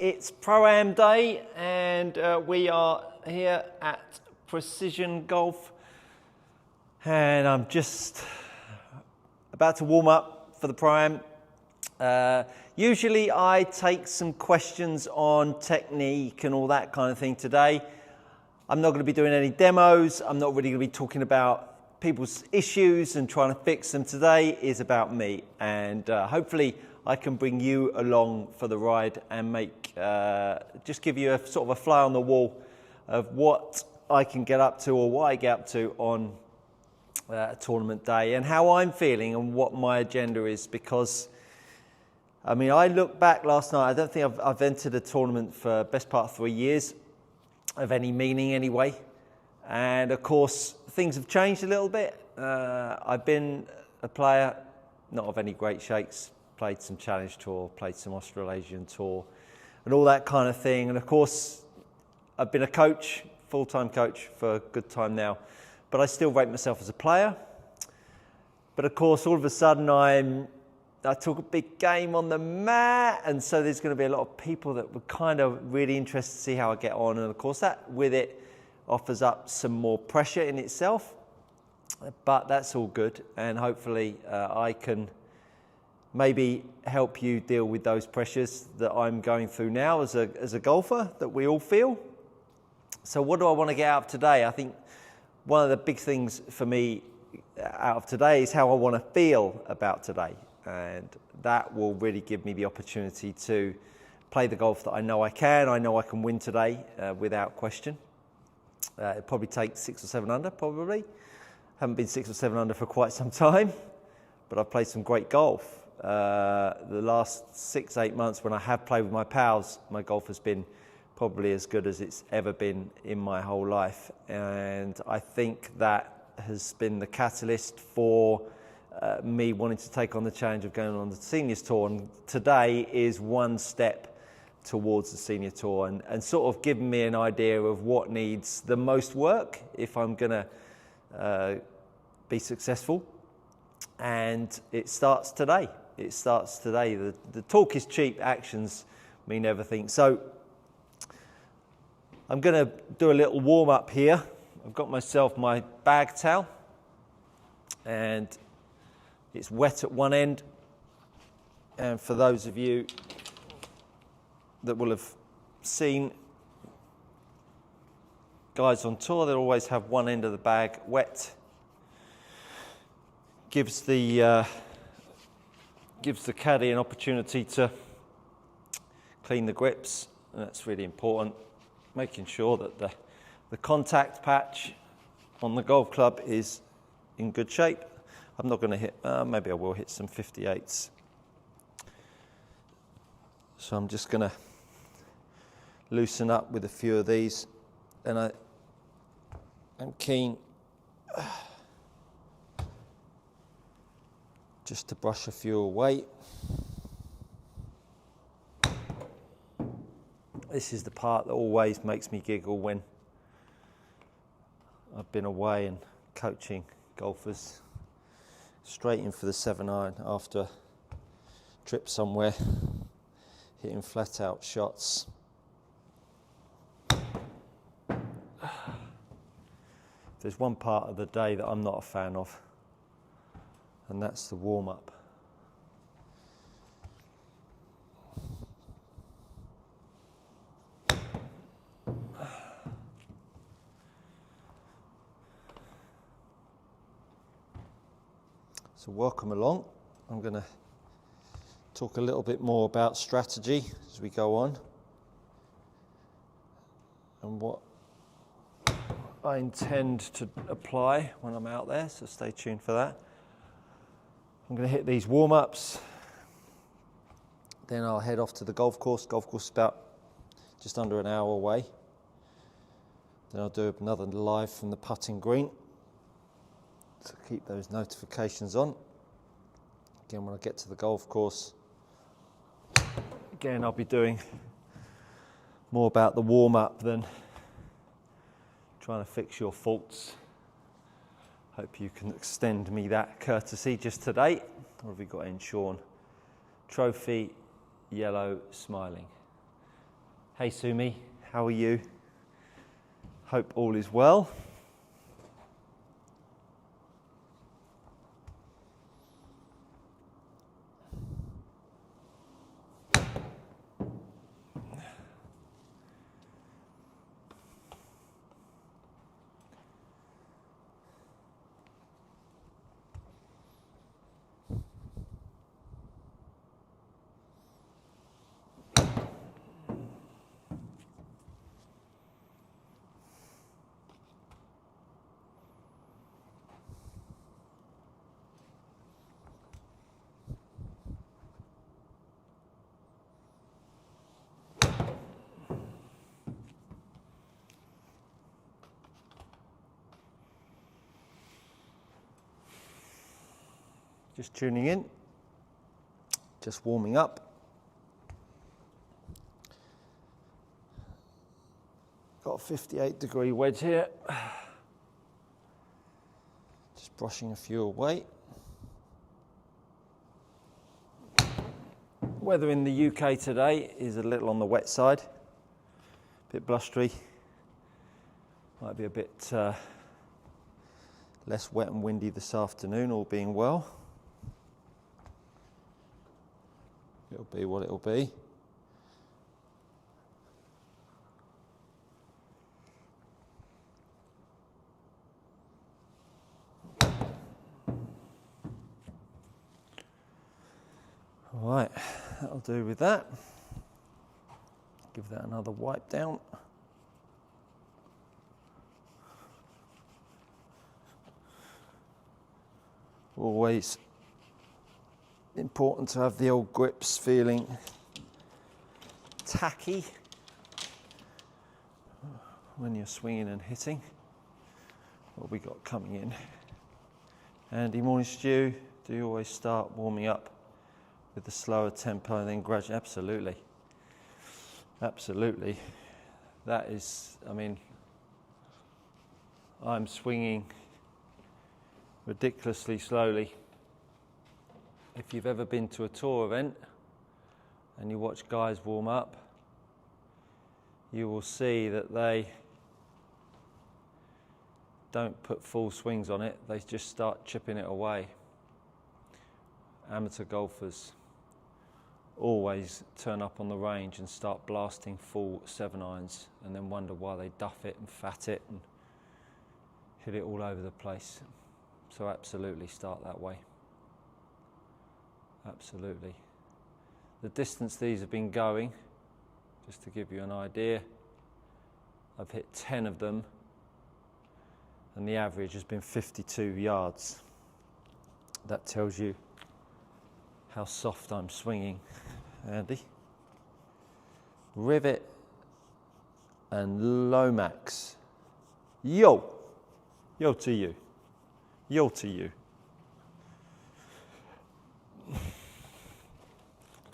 It's Pro-Am Day and we are here at Precision Golf and I'm just about to warm up for the Pro-Am. Usually I take some questions on technique and all that kind of thing. Today I'm not going to be doing any demos. I'm not really going to be talking about people's issues and trying to fix them. Today is about me, and hopefully I can bring you along for the ride and make just give you a sort of a fly on the wall of what I can get up to or what I get up to on a tournament day and how I'm feeling and what my agenda is. Because I mean, I look back last night, I don't think I've entered a tournament for best part of 3 years of any meaning anyway. And of course, things have changed a little bit. I've been a player, not of any great shakes, played some Challenge Tour, played some Australasian Tour, and all that kind of thing. And of course, I've been a coach, full-time coach for a good time now, but I still rate myself as a player. But of course, all of a sudden, I took a big game on the mat, and so there's going to be a lot of people that were kind of really interested to see how I get on. And of course, that with it offers up some more pressure in itself, but that's all good. And hopefully I can maybe help you deal with those pressures that I'm going through now as a golfer, that we all feel. So what do I want to get out of today? I think one of the big things for me out of today is how I want to feel about today. And that will really give me the opportunity to play the golf that I know I can. I know I can win today without question. It'll probably take 6 or 7 under, probably. Haven't been 6 or 7 under for quite some time, but I've played some great golf. The last 6-8 months when I have played with my pals, my golf has been probably as good as it's ever been in my whole life. And I think that has been the catalyst for me wanting to take on the challenge of going on the Seniors Tour. And today is one step towards the Senior Tour and sort of giving me an idea of what needs the most work if I'm going to be successful. And it starts today. It starts today. The talk is cheap, actions mean everything. So I'm going to do a little warm up here. I've got myself my bag towel and it's wet at one end. And for those of you that will have seen guys on tour, they'll always have one end of the bag wet. Gives the caddy an opportunity to clean the grips, and that's really important. Making sure that the contact patch on the golf club is in good shape. I'm not going to hit, maybe I will hit some 58s. So I'm just going to loosen up with a few of these, and I'm keen just to brush a few away. This is the part that always makes me giggle when I've been away and coaching golfers. Straight in for the 7-iron after a trip somewhere, hitting flat out shots. There's one part of the day that I'm not a fan of, and that's the warm-up. So welcome along. I'm going to talk a little bit more about strategy as we go on and what I intend to apply when I'm out there, so stay tuned for that. I'm going to hit these warm-ups, then I'll head off to the golf course. Golf course is about just under an hour away. Then I'll do another live from the putting green. So keep those notifications on. Again, when I get to the golf course, again, I'll be doing more about the warm-up than trying to fix your faults. Hope you can extend me that courtesy just today. What have we got in, Sean? Trophy, yellow, smiling. Hey Sumi, how are you? Hope all is well. Just tuning in, just warming up. Got a 58-degree wedge here. Just brushing a few away. Weather in the UK today is a little on the wet side, a bit blustery. Might be a bit less wet and windy this afternoon, all being well. It'll be what it'll be. All right, that'll do with that. Give that another wipe down. Always important to have the old grips feeling tacky when you're swinging and hitting. What we got coming in? Andy, morning Stu. Do you always start warming up with the slower tempo and then gradually? Absolutely. Absolutely. That is, I mean, I'm swinging ridiculously slowly. If you've ever been to a tour event and you watch guys warm up, you will see that they don't put full swings on it, they just start chipping it away. Amateur golfers always turn up on the range and start blasting full 7-irons and then wonder why they duff it and fat it and hit it all over the place. So absolutely start that way. Absolutely. The distance these have been going, just to give you an idea, I've hit 10 of them and the average has been 52 yards. That tells you how soft I'm swinging, Andy. Rivet and Lomax. Yo! Yo to you. Yo to you.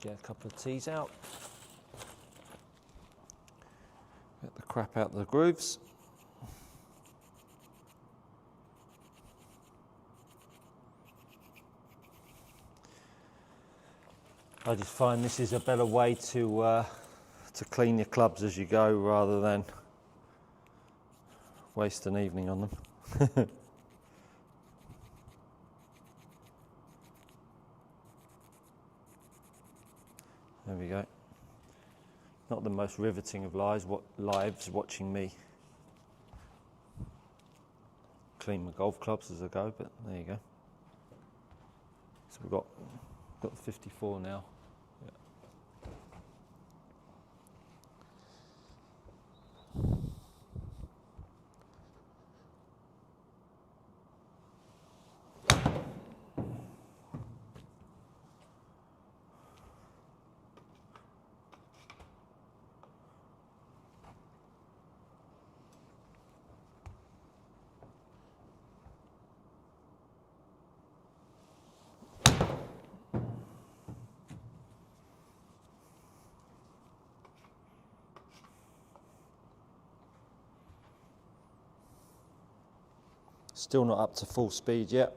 Get a couple of tees out. Get the crap out of the grooves. I just find this is a better way to clean your clubs as you go rather than waste an evening on them. There we go. Not the most riveting of lives watching me clean my golf clubs as I go, but there you go. So we've got the 54 now. Yeah. Still not up to full speed yet.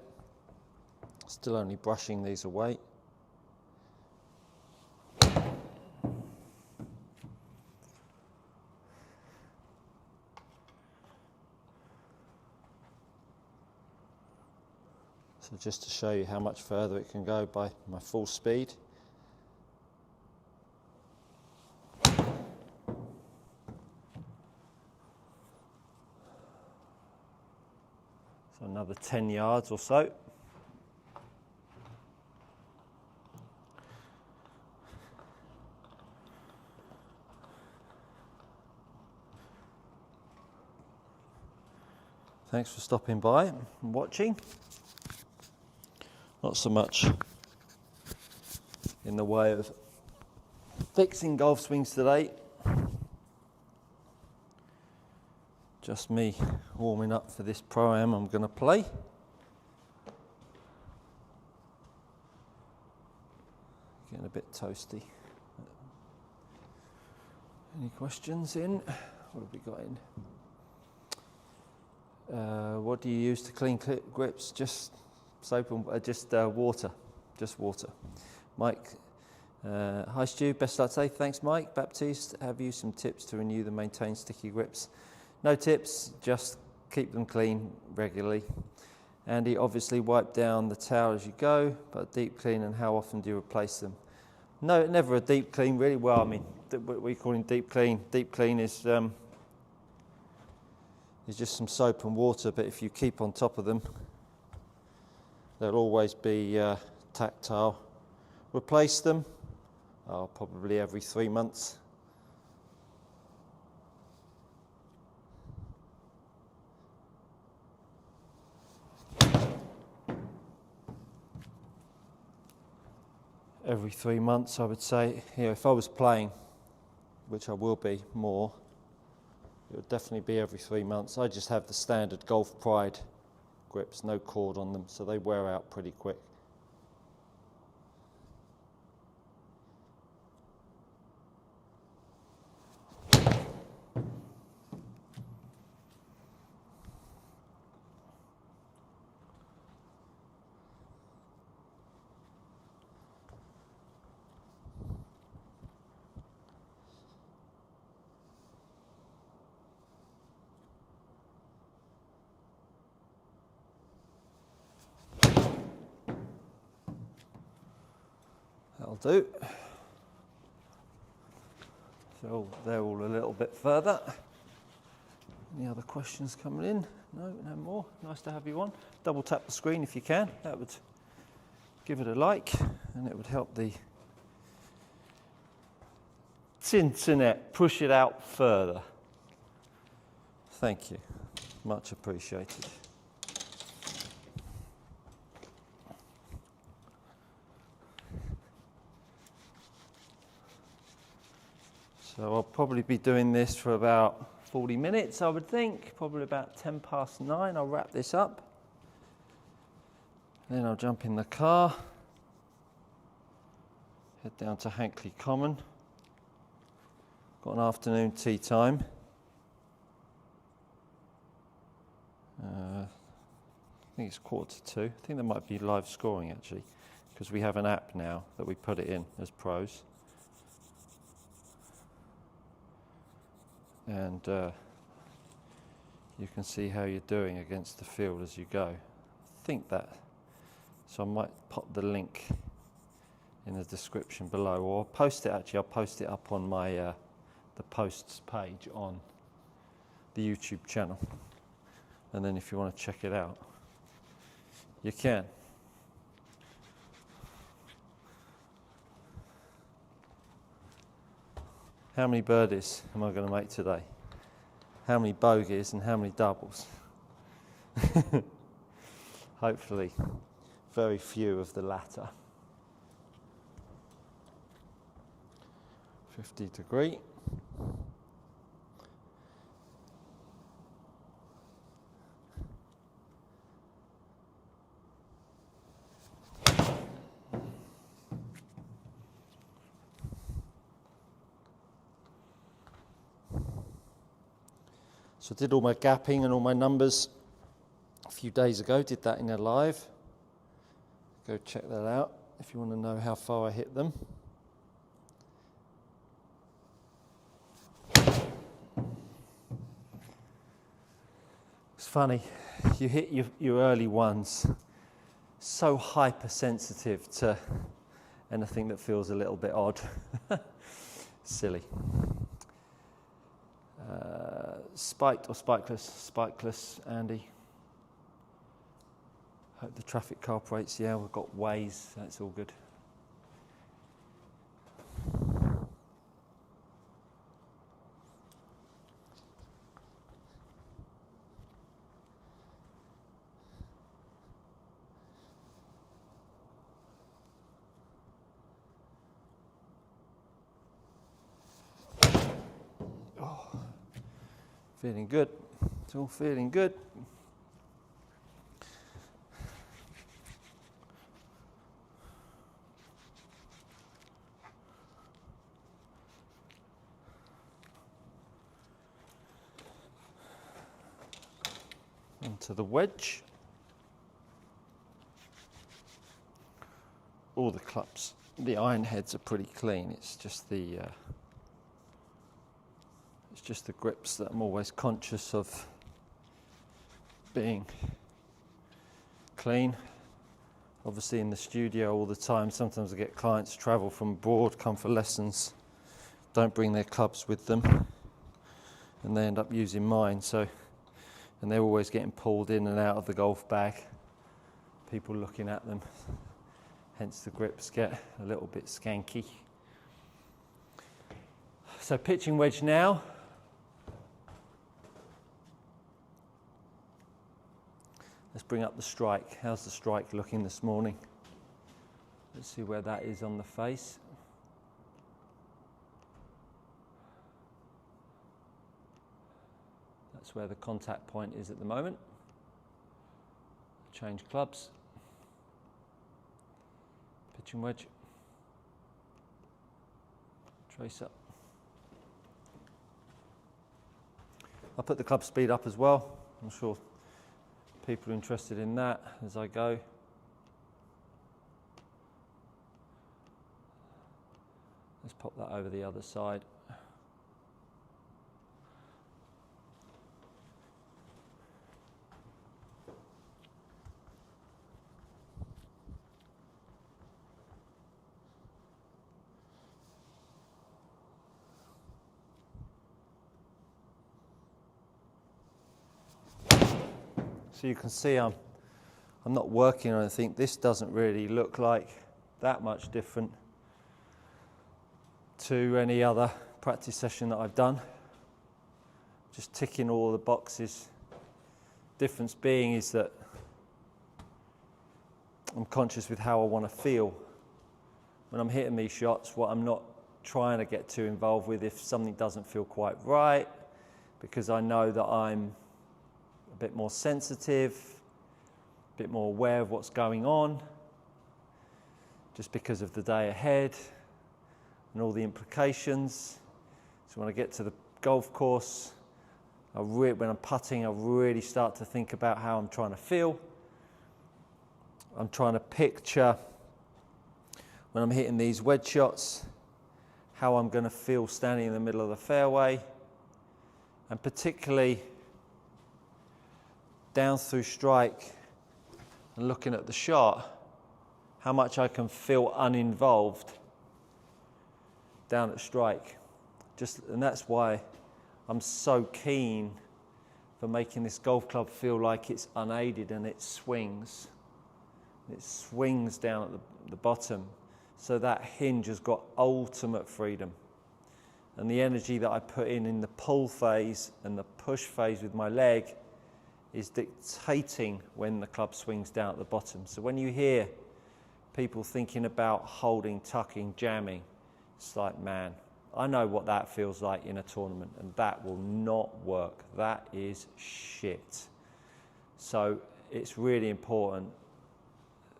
Still only brushing these away. So just to show you how much further it can go by my full speed. So another 10 yards or so. Thanks for stopping by and watching. Not so much in the way of fixing golf swings today. Just me warming up for this pro-am I'm going to play. Getting a bit toasty. Any questions in? What have we got in? What do you use to clean grips? Just soap and water. Just water. Mike, hi Stu, best I'd say. Thanks Mike. Baptiste, have you some tips to renew and maintain sticky grips? No tips, just keep them clean regularly. Andy, obviously wipe down the towel as you go, but deep clean, and how often do you replace them? No, never a deep clean really. Well, I mean, what we call deep clean. Deep clean is just some soap and water, but if you keep on top of them, they'll always be tactile. Replace them, probably every 3 months. Every 3 months, I would say. You know, if I was playing, which I will be more, it would definitely be every 3 months. I just have the standard Golf Pride grips, no cord on them, so they wear out pretty quick. That'll do. So they're all a little bit further. Any other questions coming in? No, no more. Nice to have you on. Double tap the screen if you can. That would give it a like, and it would help the internet push it out further. Thank you. Much appreciated. So I'll probably be doing this for about 40 minutes, I would think. Probably about 9:10. I'll wrap this up. Then I'll jump in the car, head down to Hankley Common. Got an afternoon tea time. I think it's 1:45. I think there might be live scoring actually, because we have an app now that we put it in as pros. And you can see how you're doing against the field as you go. I think that, so I might pop the link in the description below, or I'll post it actually, I'll post it up on my the posts page on the YouTube channel. And then if you want to check it out, you can. How many birdies am I going to make today? How many bogeys and how many doubles? Hopefully, very few of the latter. 50 degree. So I did all my gapping and all my numbers a few days ago, did that in a live. Go check that out if you want to know how far I hit them. It's funny, you hit your early ones so hypersensitive to anything that feels a little bit odd. Silly. Spiked or spikeless? Spikeless, Andy. Hope the traffic cooperates. Yeah, we've got ways, that's all good. Feeling good. It's all feeling good. Onto the wedge. All the clubs, the iron heads are pretty clean. It's just the grips that I'm always conscious of being clean. Obviously in the studio all the time, sometimes I get clients travel from abroad, come for lessons, don't bring their clubs with them, and they end up using mine. And they're always getting pulled in and out of the golf bag, people looking at them, hence the grips get a little bit skanky. So pitching wedge now. Let's bring up the strike. How's the strike looking this morning? Let's see where that is on the face. That's where the contact point is at the moment. Change clubs. Pitching wedge. Trace up. I'll put the club speed up as well. I'm sure people are interested in that as I go. Let's pop that over the other side. So you can see I'm not working on anything. This doesn't really look like that much different to any other practice session that I've done. Just ticking all the boxes. Difference being is that I'm conscious with how I want to feel when I'm hitting these shots, what I'm not trying to get too involved with if something doesn't feel quite right, because I know that I'm a bit more sensitive, a bit more aware of what's going on, just because of the day ahead and all the implications. So when I get to the golf course, when I'm putting, I really start to think about how I'm trying to feel. I'm trying to picture, when I'm hitting these wedge shots, how I'm going to feel standing in the middle of the fairway, and particularly down through strike and looking at the shot, how much I can feel uninvolved down at strike. And that's why I'm so keen for making this golf club feel like it's unaided and it swings. It swings down at the bottom, so that hinge has got ultimate freedom. And the energy that I put in the pull phase and the push phase with my leg is dictating when the club swings down at the bottom. So when you hear people thinking about holding, tucking, jamming, it's like, man, I know what that feels like in a tournament, and that will not work. That is shit. So it's really important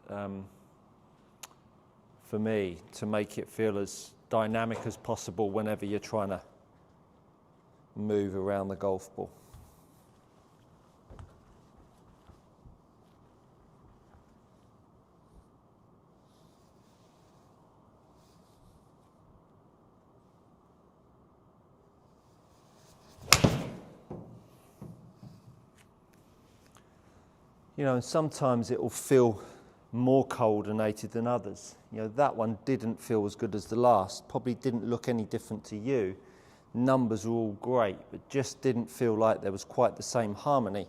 for me to make it feel as dynamic as possible whenever you're trying to move around the golf ball. You know, and sometimes it will feel more coordinated than others. You know, that one didn't feel as good as the last, probably didn't look any different to you. Numbers were all great, but just didn't feel like there was quite the same harmony.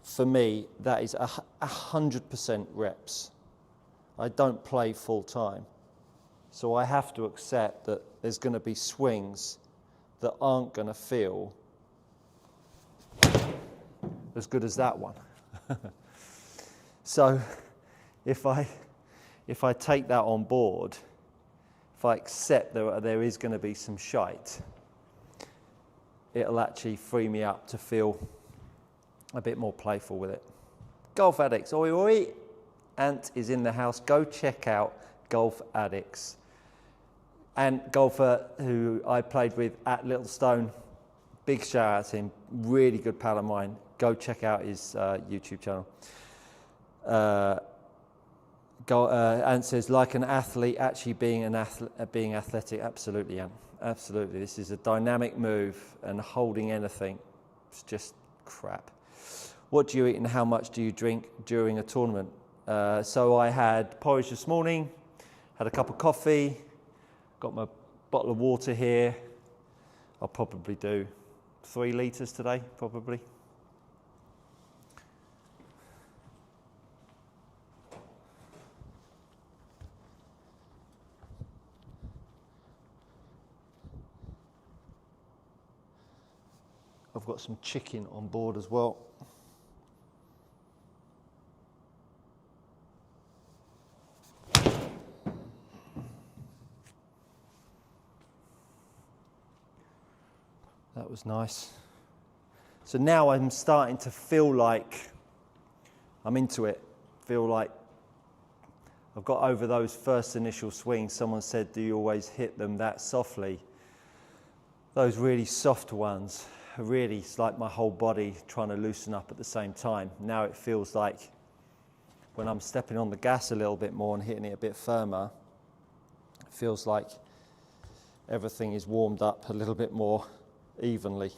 For me, that is 100% reps. I don't play full time. So I have to accept that there's going to be swings that aren't going to feel as good as that one. So if I take that on board, if I accept there is going to be some shite, it'll actually free me up to feel a bit more playful with it. Golf Addicts, oi oi, Ant is in the house. Go check out Golf Addicts. And golfer who I played with at Littlestone, big shout out to him, really good pal of mine. Go check out his YouTube channel. Ant says, like an athlete, actually being athletic. Absolutely, Ant. Absolutely. This is a dynamic move, and holding anything, it's just crap. What do you eat and how much do you drink during a tournament? So I had porridge this morning, had a cup of coffee, got my bottle of water here. I'll probably do 3 litres today, probably. I've got some chicken on board as well. That was nice. So now I'm starting to feel like I'm into it. Feel like I've got over those first initial swings. Someone said, do you always hit them that softly? Those really soft ones, really, it's like my whole body trying to loosen up at the same time. Now it feels like when I'm stepping on the gas a little bit more and hitting it a bit firmer, it feels like everything is warmed up a little bit more evenly.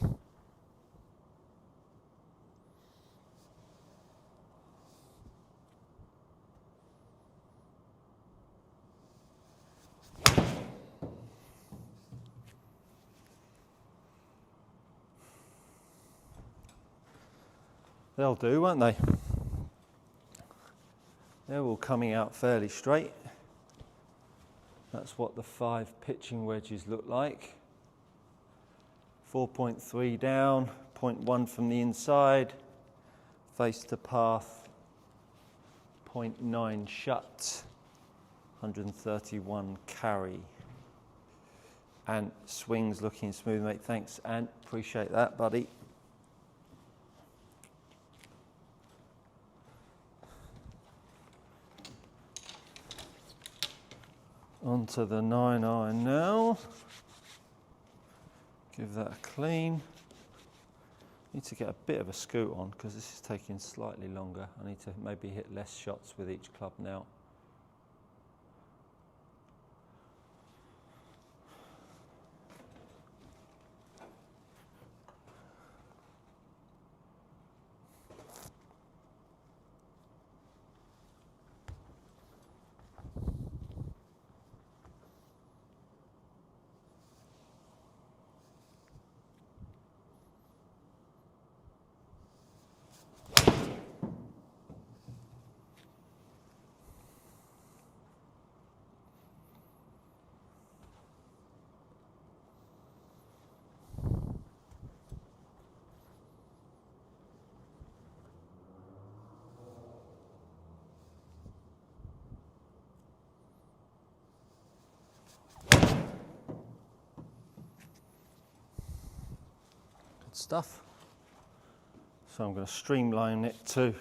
They'll do, won't they? They're all coming out fairly straight. That's what the 5 pitching wedges look like. 4.3 down, 0.1 from the inside, face to path, 0.9 shut, 131 carry. And swings looking smooth, mate. Thanks, Ant. Appreciate that, buddy. Onto the 9-iron now. Give that a clean. Need to get a bit of a scoot on because this is taking slightly longer. I need to maybe hit less shots with each club now. Stuff. So I'm going to streamline it to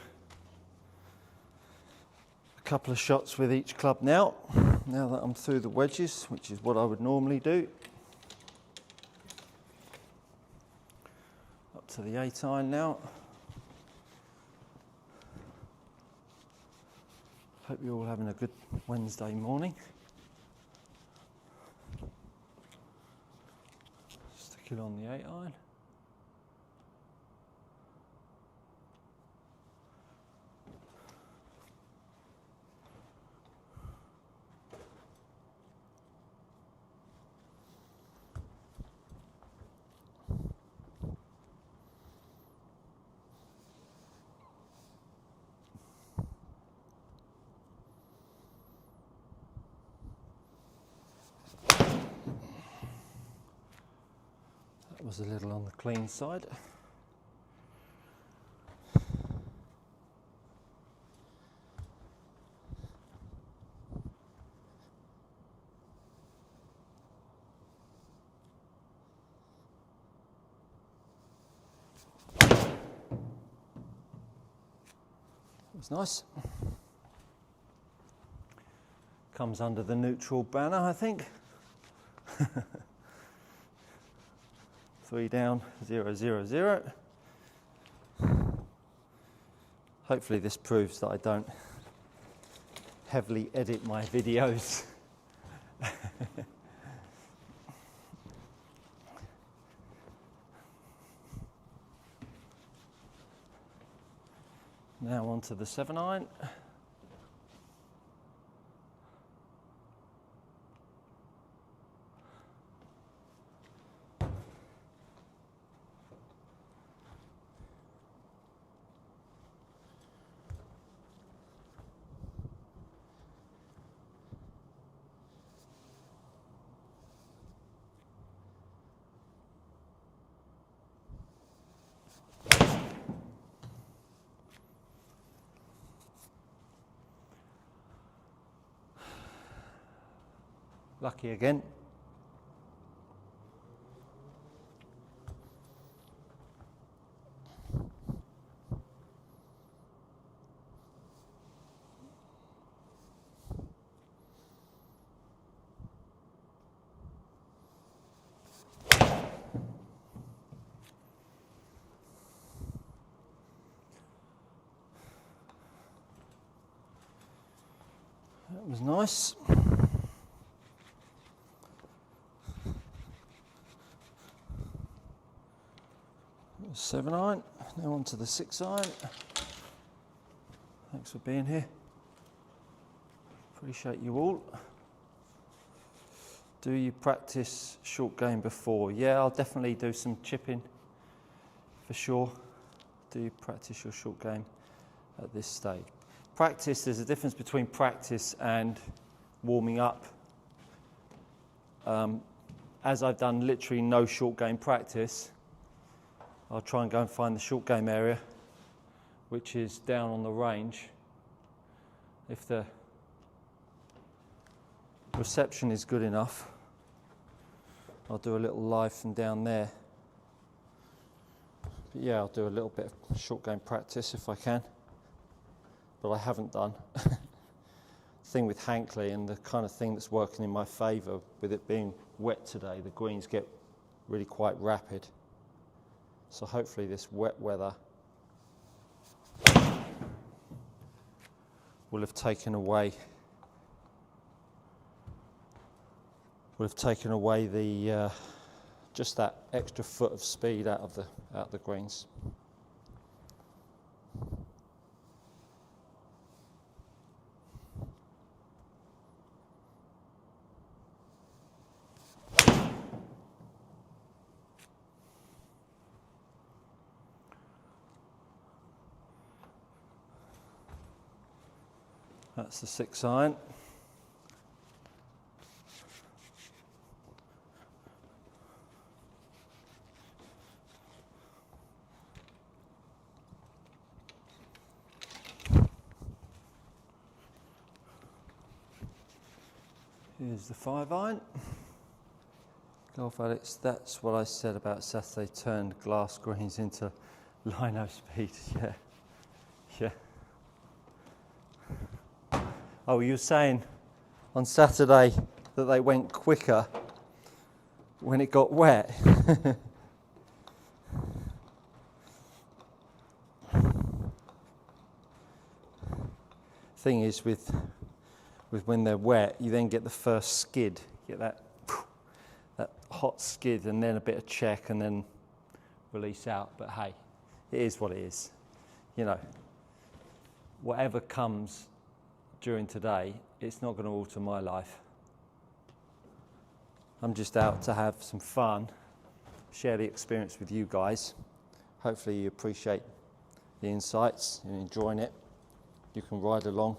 a couple of shots with each club now that I'm through the wedges, which is what I would normally do. Up to the 8-iron now. Hope you're all having a good Wednesday morning. Stick it on the 8-iron. That was a little on the clean side. It's nice. Comes under the neutral banner, I think. 3 down, 0, 0, 0. Hopefully this proves that I don't heavily edit my videos. Now on to the 7-iron. Lucky again. That was nice. That was 7-iron. Now on to the 6-iron. Thanks for being here. Appreciate you all. Do you practice short game before? Yeah, I'll definitely do some chipping for sure. Do you practice your short game at this stage? Practice, there's a difference between practice and warming up. As I've done literally no short game practice, I'll try and go and find the short game area, which is down on the range. If the reception is good enough, I'll do a little live from down there. But yeah, I'll do a little bit of short game practice if I can. But I haven't done. Thing with Hankley and the kind of thing that's working in my favour, with it being wet today, the greens get really quite rapid. So hopefully this wet weather will have taken away the just that extra foot of speed out of the greens. That's the 6-iron. Here's the 5-iron. Golf addicts, that's what I said about Saturday, turned glass greens into lino speed. Yeah, yeah. Oh, you were saying on Saturday that they went quicker when it got wet. Thing is, with when they're wet, you then get the first skid, you get that hot skid, and then a bit of check, and then release out. But hey, it is what it is. You know, whatever comes during today, it's not going to alter my life. I'm just out to have some fun, share the experience with you guys. Hopefully you appreciate the insights, you're enjoying it. You can ride along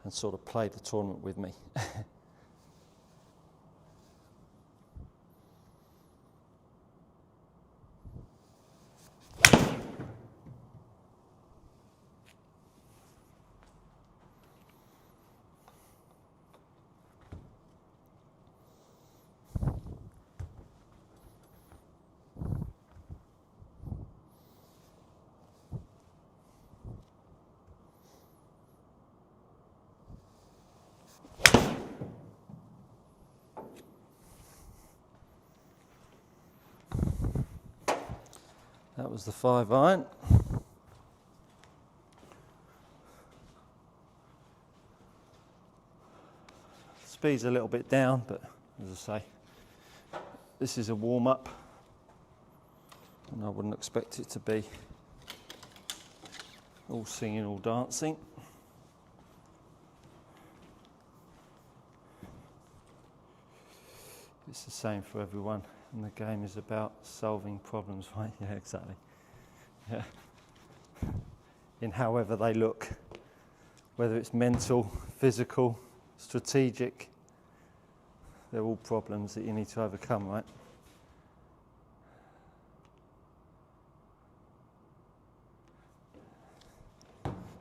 and sort of play the tournament with me. That was the 5-iron. Speed's a little bit down, but as I say, this is a warm-up, and I wouldn't expect it to be all singing, all dancing. It's the same for everyone, and the game is about solving problems, right? Yeah, exactly. Yeah. In however they look, whether it's mental, physical, strategic, they're all problems that you need to overcome, right?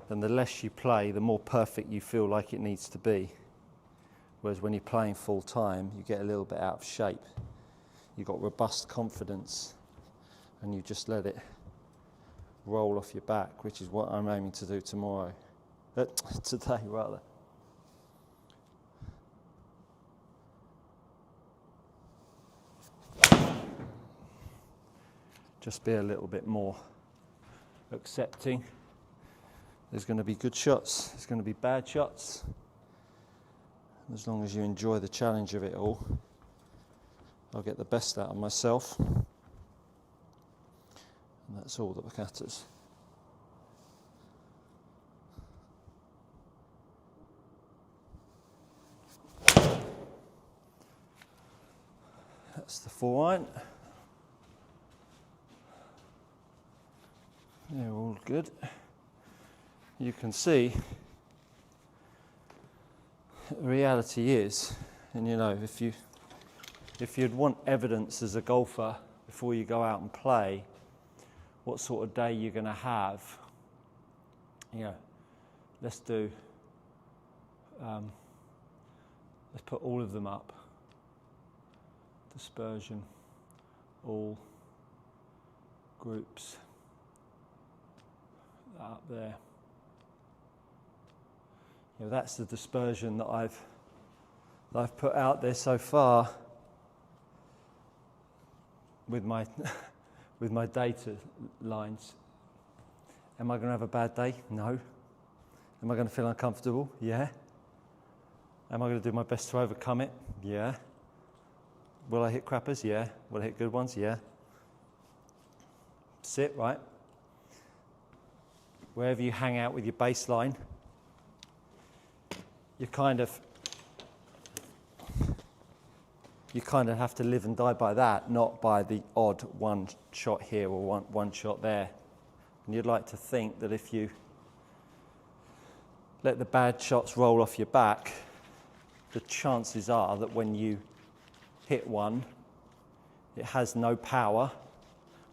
And the less you play, the more perfect you feel like it needs to be. Whereas when you're playing full time, you get a little bit out of shape. You've got robust confidence, and you just let it roll off your back, which is what I'm aiming to do tomorrow. Today, rather. Just be a little bit more accepting. There's going to be good shots, there's going to be bad shots. As long as you enjoy the challenge of it all, I'll get the best out of myself. And that's all that matters. That's the 4-iron. They're all good. You can see the reality is, and you know, if you'd want evidence as a golfer before you go out and play, what sort of day you're going to have, let's put all of them up. Dispersion, all, groups, up there. That's the dispersion that I've put out there so far with my with my data lines. Am I going to have a bad day? No. Am I going to feel uncomfortable? Yeah. Am I going to do my best to overcome it? Yeah. Will I hit crappers? Yeah. Will I hit good ones? Yeah. Sit, right? Wherever you hang out with your baseline, you kind of have to live and die by that, not by the odd one shot here or one shot there. And you'd like to think that if you let the bad shots roll off your back, the chances are that when you hit one, it has no power,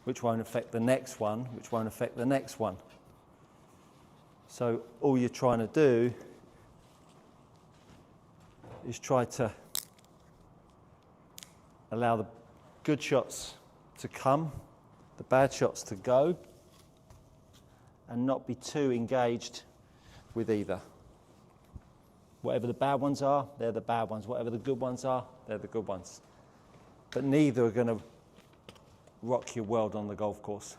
which won't affect the next one, which won't affect the next one. So all you're trying to do is try to allow the good shots to come, the bad shots to go, and not be too engaged with either. Whatever the bad ones are, they're the bad ones. Whatever the good ones are, they're the good ones. But neither are going to rock your world on the golf course.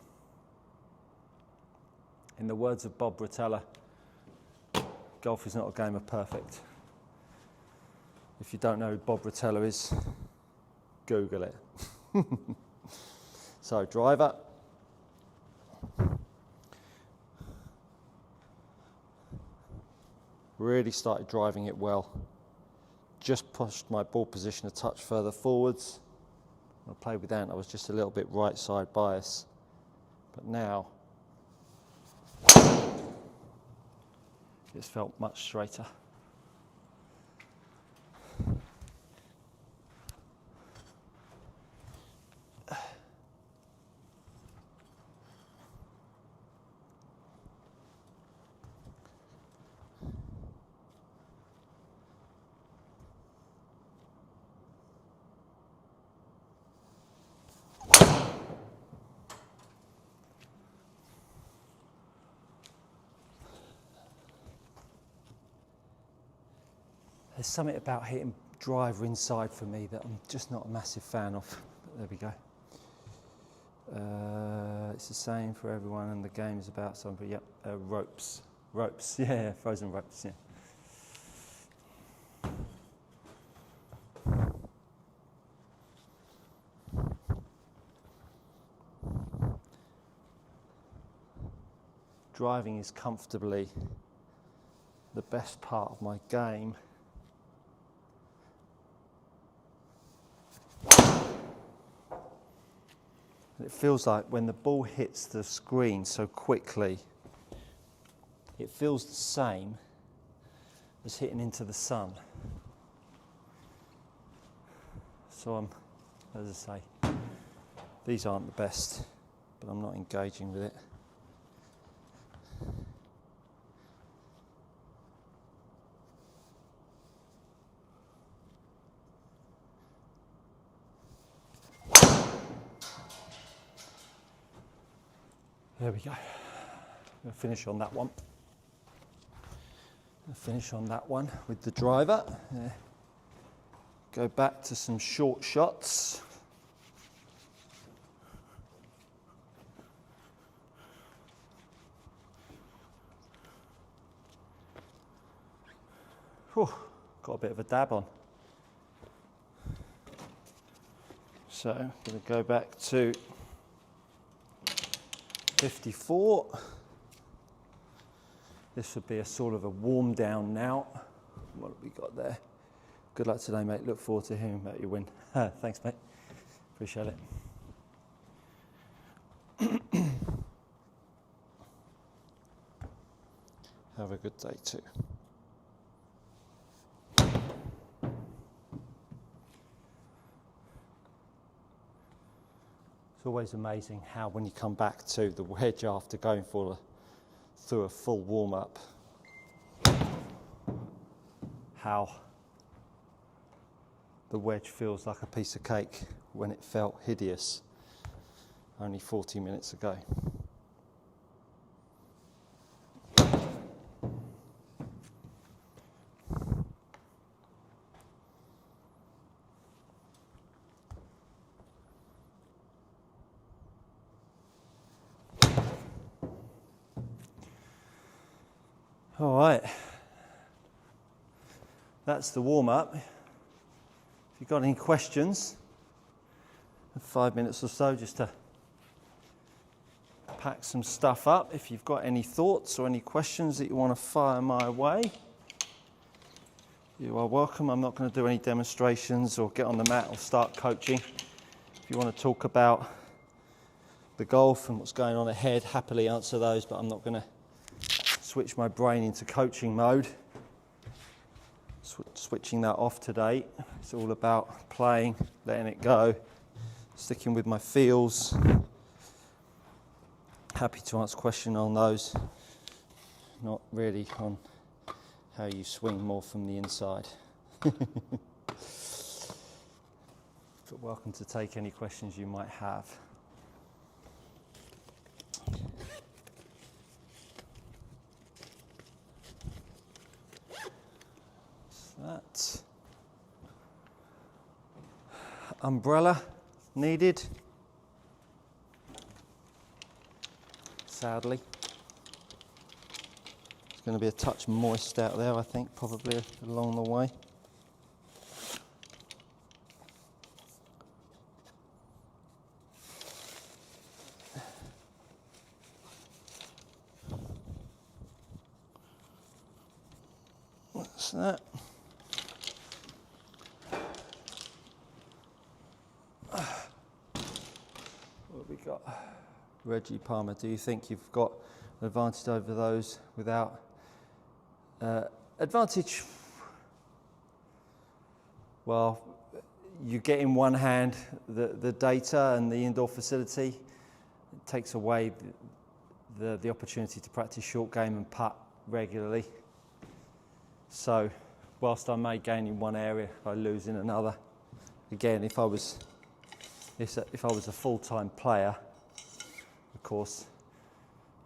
In the words of Bob Bratella, golf is not a game of perfect. If you don't know who Bob Bratella is, Google it. So, driver. Really started driving it well. Just pushed my ball position a touch further forwards. When I played with Ant, I was just a little bit right side bias. But now, it's felt much straighter. There's something about hitting driver inside for me that I'm just not a massive fan of. But there we go. It's the same for everyone, and the game is about something. Yep, ropes. Ropes, yeah, frozen ropes, yeah. Driving is comfortably the best part of my game. It feels like when the ball hits the screen so quickly, it feels the same as hitting into the sun. So as I say, these aren't the best, but I'm not engaging with it. There we go. We'll finish on that one. We'll finish on that one with the driver. Go back to some short shots. Whew, got a bit of a dab on. So I'm going to go back to 54. This would be a sort of a warm down now. What have we got there? Good luck today, mate. Look forward to hearing about your win. Thanks, mate. Appreciate it. Have a good day too. It's always amazing how when you come back to the wedge after going through a full warm-up, how the wedge feels like a piece of cake when it felt hideous only 40 minutes ago. All right, that's the warm-up. If you've got any questions, 5 minutes or so just to pack some stuff up. If you've got any thoughts or any questions that you want to fire my way, you are welcome. I'm not going to do any demonstrations or get on the mat or start coaching. If you want to talk about the golf and what's going on ahead, happily answer those, but I'm not going to switch my brain into coaching mode. Switching that off today. It's all about playing, letting it go, sticking with my feels. Happy to answer questions on those. Not really on how you swing more from the inside. But welcome to take any questions you might have. That umbrella needed, sadly. It's going to be a touch moist out there, I think, probably along the way. What's that? What have we got? Reggie Palmer, do you think you've got an advantage over those without advantage? Well, you get in one hand the data and the indoor facility. It takes away the opportunity to practice short game and putt regularly. So whilst I may gain in one area, I lose in another. Again, if I was a full-time player, of course,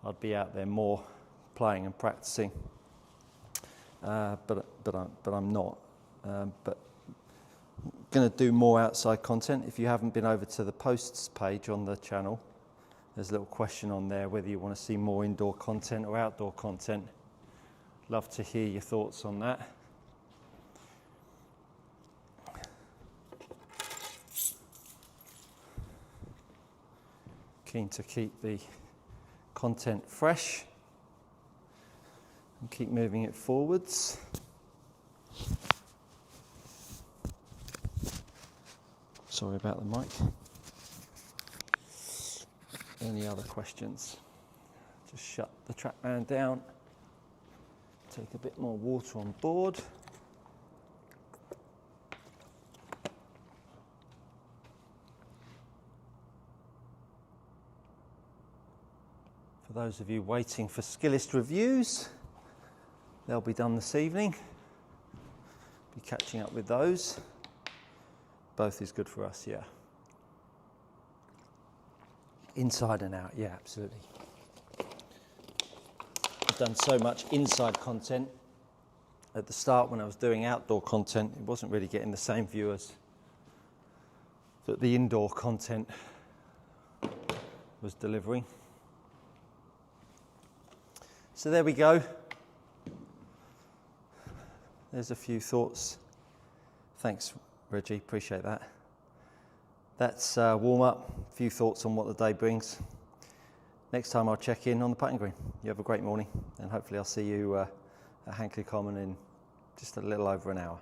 I'd be out there more playing and practicing. But I'm not. But going to do more outside content. If you haven't been over to the posts page on the channel, There's a little question on there whether you want to see more indoor content or outdoor content. Love to hear your thoughts on that. Keen to keep the content fresh and keep moving it forwards. Sorry about the mic. Any other questions? Just shut the TrackMan down. Take a bit more water on board. For those of you waiting for Skillist reviews, they'll be done this evening. Be catching up with those. Both is good for us, yeah. Inside and out, yeah, absolutely. I've done so much inside content. At the start, when I was doing outdoor content, it wasn't really getting the same viewers that the indoor content was delivering. So there we go. There's a few thoughts. Thanks, Reggie, appreciate that. That's warm up, a few thoughts on what the day brings. Next time I'll check in on the putting green. You have a great morning, and hopefully I'll see you at Hankley Common in just a little over an hour.